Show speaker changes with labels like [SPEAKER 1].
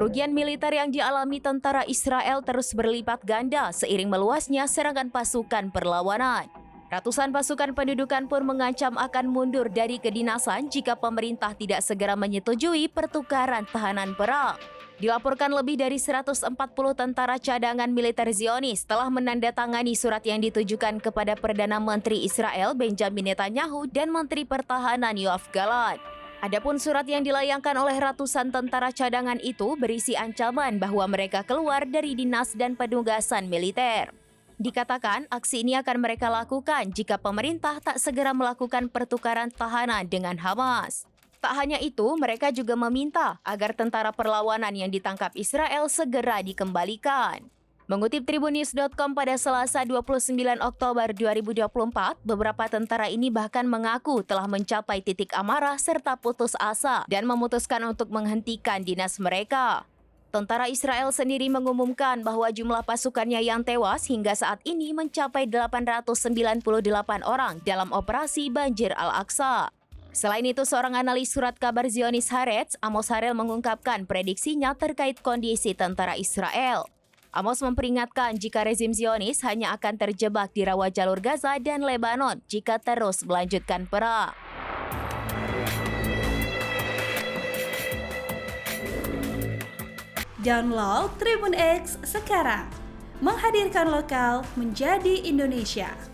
[SPEAKER 1] Kerugian militer yang dialami tentara Israel terus berlipat ganda seiring meluasnya serangan pasukan perlawanan. Ratusan pasukan pendudukan pun mengancam akan mundur dari kedinasan jika pemerintah tidak segera menyetujui pertukaran tahanan perang. Dilaporkan lebih dari 140 tentara cadangan militer Zionis telah menandatangani surat yang ditujukan kepada Perdana Menteri Israel Benjamin Netanyahu dan Menteri Pertahanan Yoav Gallant. Adapun surat yang dilayangkan oleh ratusan tentara cadangan itu berisi ancaman bahwa mereka keluar dari dinas dan penugasan militer. Dikatakan aksi ini akan mereka lakukan jika pemerintah tak segera melakukan pertukaran tahanan dengan Hamas. Tak hanya itu, mereka juga meminta agar tentara perlawanan yang ditangkap Israel segera dikembalikan. Mengutip Tribunnews.com pada Selasa 29 Oktober 2024, beberapa tentara ini bahkan mengaku telah mencapai titik amarah serta putus asa dan memutuskan untuk menghentikan dinas mereka. Tentara Israel sendiri mengumumkan bahwa jumlah pasukannya yang tewas hingga saat ini mencapai 898 orang dalam operasi Banjir Al-Aqsa. Selain itu, seorang analis surat kabar Zionis Haaretz, Amos Harel mengungkapkan prediksinya terkait kondisi tentara Israel. Amos memperingatkan jika rezim Zionis hanya akan terjebak di rawa jalur Gaza dan Lebanon jika terus melanjutkan perang.
[SPEAKER 2] Download Tribun X sekarang, menghadirkan lokal menjadi Indonesia.